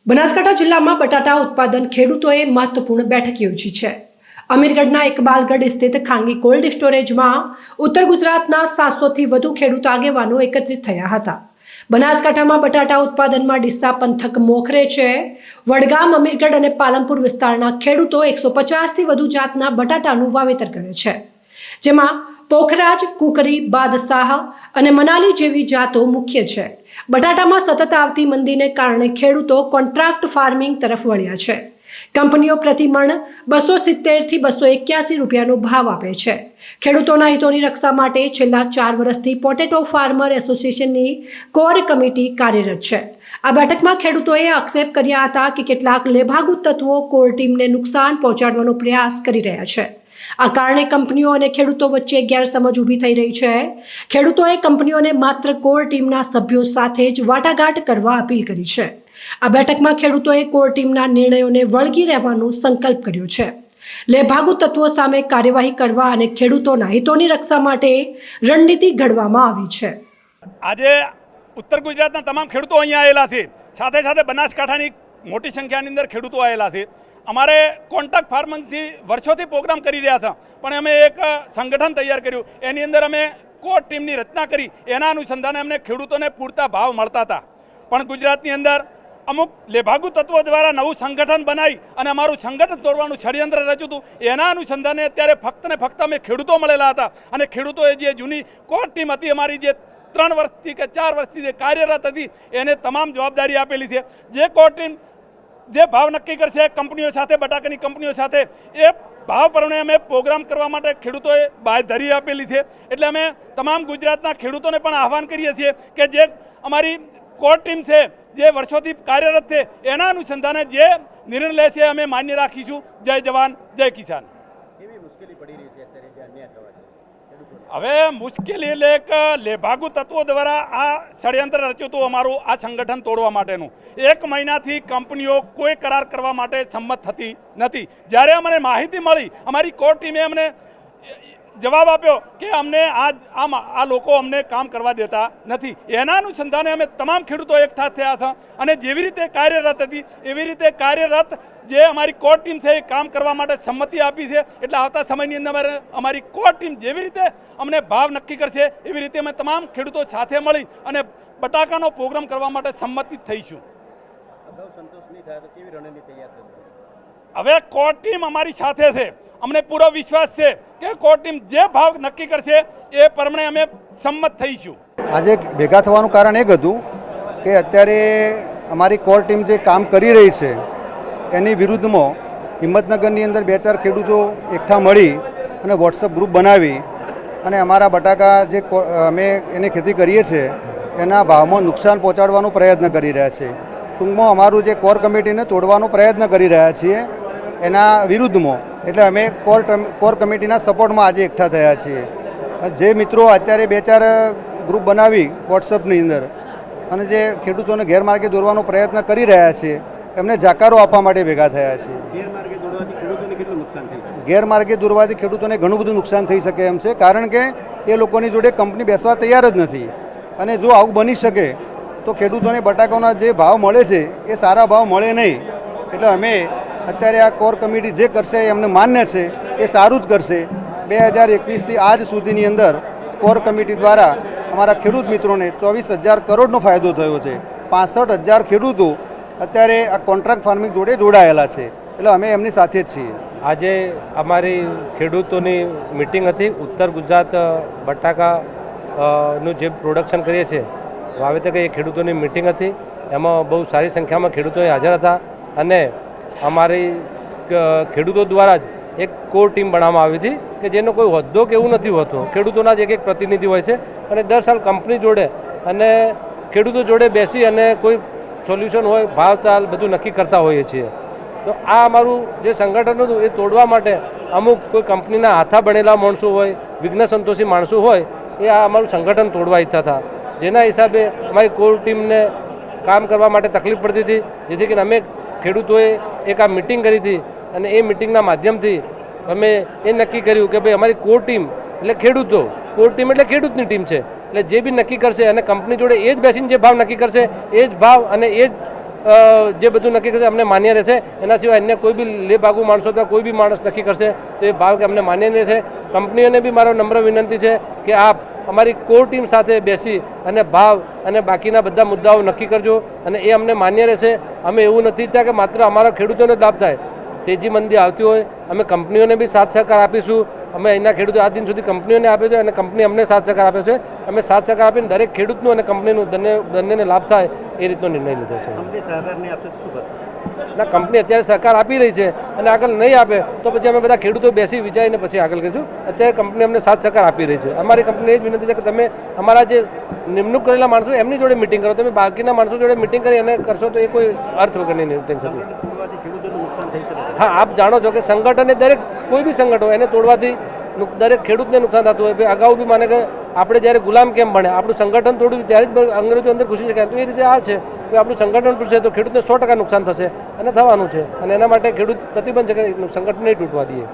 બનાસકાંઠા જિલ્લામાં બટાટા ઉત્પાદન ખેડૂતોએ મહત્વપૂર્ણ બેઠક યોજી છે। અમીરગઢના ઇકબાલગઢ સ્થિત ખાનગી કોલ્ડ સ્ટોરેજમાં ઉત્તર ગુજરાતના 700થી વધુ ખેડૂત આગેવાનો એકત્રિત થયા હતા। બનાસકાંઠામાં બટાટા ઉત્પાદનમાં ડીસા પંથક મોખરે છે। વડગામ, અમીરગઢ અને પાલનપુર વિસ્તારના ખેડૂતો 150થી વધુ જાતના બટાટાનું વાવેતર કરે છે, જેમાં પોખરાજ, કુકરી, બાદશાહ અને મનાલી જેવી જાતો મુખ્ય છે। બટાટામાં સતત આવતી મંદીને કારણે ખેડૂતો કોન્ટ્રાક્ટ ફાર્મિંગ તરફ વળ્યા છે। કંપનીઓ પ્રતિમણ 270થી 281 રૂપિયાનો ભાવ આપે છે। ખેડૂતોના હિતોની રક્ષા માટે છેલ્લા 4 વર્ષથી પોટેટો ફાર્મર એસોસિએશનની કોર કમિટી કાર્યરત છે। આ બેઠકમાં ખેડૂતોએ આક્ષેપ કર્યા હતા કે કેટલાક લેભાગુ તત્વો કોર ટીમને નુકસાન પહોંચાડવાનો પ્રયાસ કરી રહ્યા છે। આ કારણે કંપનીઓ અને ખેડૂતો વચ્ચે ગેરસમજ ઊભી થઈ રહી છે। ખેડૂતોએ કંપનીઓને માત્ર કોર ટીમના સભ્યો સાથે જ વાટાઘાટ કરવા અપીલ કરી છે। આ બેઠકમાં ખેડૂતોએ કોર ટીમના નિર્ણયોને વળગી રહેવાનો સંકલ્પ કર્યો છે। લેભાગુ તત્વો સામે કાર્યવાહી કરવા અને ખેડૂતોના હિતોની રક્ષા માટે રણનીતિ ઘડવામાં આવી છે। આજે ઉત્તર ગુજરાતના તમામ ખેડૂતો અહીંયા આવેલા છે, સાથે સાથે બનાસકાંઠાની મોટી સંખ્યાની અંદર ખેડૂતો આવેલા છે। અમારે કોન્ટ્રાક્ટ ફાર્મિંગથી વર્ષોથી પ્રોગ્રામ કરી રહ્યા છે, પણ અમે એક સંગઠન તૈયાર કર્યું, એની અંદર અમે કોર ટીમની રચના કરી। એના અનુસંધાને અમને ખેડૂતોને પૂરતા ભાવ મળતા હતા, પણ ગુજરાતની અંદર અમુક લેભાગુ તત્વો દ્વારા નવું સંગઠન બનાવી અને અમારું સંગઠન તોડવાનું ષડયંત્ર રચ્યું હતું। એના અનુસંધાને અત્યારે ફક્ત ને ફક્ત અમે ખેડૂતો મળેલા હતા અને ખેડૂતોએ જે જૂની કોર ટીમ હતી, અમારી જે 3 વર્ષથી કે 4 વર્ષથી જે કાર્યરત હતી, એને તમામ જવાબદારી આપેલી છે। જે કોર ટીમ જે ભાવ નક્કી કરશે કંપનીઓ સાથે, બટાકાની કંપનીઓ સાથે, એ ભાવ પ્રમાણે અમે પ્રોગ્રામ કરવા માટે ખેડૂતોએ બાંયધરી આપેલી છે। એટલે અમે તમામ ગુજરાતના ખેડૂતોને પણ આહવાન કરીએ છીએ કે જે અમારી કોર ટીમ છે, જે વર્ષોથી કાર્યરત છે, એના અનુસંધાને જે નિર્ણય લે છે અમે માન્ય રાખીશું। જય જવાન, જય કિસાન। હવે મુશ્કેલી એટલે એક લેભાગુ તત્વો દ્વારા આ ષડયંત્ર રચ્યું હતું અમારું આ સંગઠન તોડવા માટેનું। 1 મહિનાથી કંપનીઓ કોઈ કરાર કરવા માટે સંમત થતી નથી। જ્યારે અમને માહિતી મળી, અમારી કોર ટીમે અમને જવાબ આપ્યો કે અમને આ લોકો અમને કામ કરવા દેતા નથી। એના અનુસંધાને અમે તમામ ખેડૂતો એકઠા થયા છે અને જેવી રીતે કાર્યરત હતી એવી રીતે કાર્યરત જે અમારી કોર ટીમ છે એ કામ કરવા માટે સંમતિ આપી છે। એટલે આવતા સમયની અંદર અમારી કોર ટીમ જેવી રીતે અમને ભાવ નક્કી કરશે એવી રીતે અમે તમામ ખેડૂતો સાથે મળી અને બટાકાનો પ્રોગ્રામ કરવા માટે સંમતિ થઈશું। હવે કોર ટીમ અમારી સાથે છે, અમને પૂરો વિશ્વાસ છે કે કોર ટીમ જે ભાવ નક્કી કરશે એ પ્રમાણે અમે સંમત થઈશું। આજે ભેગા થવાનું કારણ એક હતું કે અત્યારે અમારી કોર ટીમ જે કામ કરી રહી છે એની વિરુદ્ધમાં હિંમતનગરની અંદર 2-4 ખેડૂતો એકઠા મળી અને વોટ્સઅપ ગ્રુપ બનાવી અને અમારા બટાકા જે અમે એની ખેતી કરીએ છીએ એના ભાવમાં નુકસાન પહોંચાડવાનો પ્રયત્ન કરી રહ્યા છે। ટૂંકમાં અમારું જે કોર કમિટીને તોડવાનો પ્રયત્ન કરી રહ્યા છીએ એના વિરુદ્ધમાં, એટલે અમે કોર કમિટીના સપોર્ટમાં આજે એકઠા થયા છીએ। જે મિત્રો અત્યારે 2-4 ગ્રુપ બનાવી વોટ્સઅપની અંદર અને જે ખેડૂતોને ગેરમાર્ગે દોરવાનો પ્રયત્ન કરી રહ્યા છે એમને જાકારો આપવા માટે ભેગા થયા છે। ગેરમાર્ગે દોરવાથી ખેડૂતોને ઘણું બધું નુકસાન થઈ શકે એમ છે, કારણ કે એ લોકોની જોડે કંપની બેસવા તૈયાર જ નથી અને જો આવું બની શકે તો ખેડૂતોને બટાકાના જે ભાવ મળે છે એ સારા ભાવ મળે નહીં। એટલે અમે અત્યારે આ કોર કમિટી જે કરશે એ અમને માન્ય છે, એ સારું જ કરશે। 2021થી આજ સુધીની અંદર કોર કમિટી દ્વારા અમારા ખેડૂત મિત્રોને 24,000 કરોડનો ફાયદો થયો છે। 65,000 ખેડૂતો અત્યારે આ કોન્ટ્રાક્ટ ફાર્મિંગ જોડે જોડાયેલા છે, એટલે અમે એમની સાથે જ છીએ। આજે અમારી ખેડૂતોની મિટિંગ હતી। ઉત્તર ગુજરાત બટાકાનું જે પ્રોડક્શન કરીએ છીએ વાવેતર કરીએ ખેડૂતોની મિટિંગ હતી। એમાં બહુ સારી સંખ્યામાં ખેડૂતો હાજર હતા અને અમારી ખેડૂતો દ્વારા જ એક કોર ટીમ બનાવવામાં આવી હતી કે જેનો કોઈ હોદ્દો કે એવું નથી હોતું, ખેડૂતોના જ એક પ્રતિનિધિ હોય છે અને દર સાલ કંપની જોડે અને ખેડૂતો જોડે બેસી અને કોઈ સોલ્યુશન હોય, ભાવ તાલ બધું નક્કી કરતા હોઈએ છીએ। તો આ અમારું જે સંગઠન હતું એ તોડવા માટે અમુક કોઈ કંપનીના હાથા બનેલા માણસો હોય, વિઘ્ન સંતોષી માણસો હોય, એ આ અમારું સંગઠન તોડવા ઈચ્છતા હતા, જેના હિસાબે અમારી કોર ટીમને કામ કરવા માટે તકલીફ પડતી હતી। જેથી કરીને અમે ખેડૂતોએ એક આ મિટિંગ કરી હતી અને એ મિટિંગના માધ્યમથી અમે એ નક્કી કર્યું કે ભાઈ અમારી કોર ટીમ એટલે ખેડૂતો, કોર ટીમ એટલે ખેડૂતની ટીમ છે, એટલે જે બી નક્કી કરશે અને કંપની જોડે એ જ બેસીને જે ભાવ નક્કી કરશે એ જ ભાવ અને એ જ જે બધું નક્કી કરશે અમને માન્ય રહેશે. એના સિવાય અન્ય કોઈ બી લેભાગુ માણસો અથવા કોઈ બી માણસ નક્કી કરશે તો એ ભાવ અમને માન્ય નહીં રહેશે. કંપનીઓને બી મારો નમ્ર વિનંતી છે કે આપ અમારી કોર ટીમ સાથે બેસી અને ભાવ અને બાકીના બધા મુદ્દાઓ નક્કી કરજો અને એ અમને માન્ય રહેશે. અમે એવું નથી ઈચ્છતા કે માત્ર અમારા ખેડૂતોને જ લાભ થાય. તેજી મંદી આવતી હોય અમે કંપનીઓને બી સાથ સહકાર આપીશું. અમે અહીંના ખેડૂતો આજ દિન સુધી કંપનીઓને આપે છે અને કંપની અમને સાથ સહકાર આપે છે. અમે સાથ સહકાર આપીને દરેક ખેડૂતનું અને કંપનીનું બંનેને લાભ થાય એ રીતનો નિર્ણય લીધો છે. ના, કંપની અત્યારે સહકાર આપી રહી છે અને આગળ નહીં આપે તો પછી અમે બધા ખેડૂતો બેસી વિચારીને પછી આગળ કરીશું. અત્યારે કંપની અમને સાથ સહકાર આપી રહી છે. અમારી કંપની એ જ વિનંતી છે કે તમે અમારા જે નિમણૂક કરેલા માણસો એમની જોડે મિટિંગ કરો. તમે બાકીના માણસો જોડે મિટિંગ કરી અને કરશો તો એ કોઈ અર્થ વગરની મિટિંગ થતી. હા, આપ જાણો છો કે સંગઠન એ દરેક કોઈ બી સંગઠન હોય એને તોડવાથી દરેક ખેડૂતને નુકસાન થતું હોય. અગાઉ બી માને કે આપણે જ્યારે ગુલામ કેમ બને, આપણું સંગઠન તોડ્યું ત્યારે જ અંગ્રેજો અંદર ઘૂસી શકાય. તો એ રીતે આ છે કે આપણું સંગઠન તૂટશે તો ખેડૂતને 100% નુકસાન થશે અને થવાનું છે. અને એના માટે ખેડૂત પ્રતિબંધ છે કે સંગઠન નહીં તૂટવા દઈએ.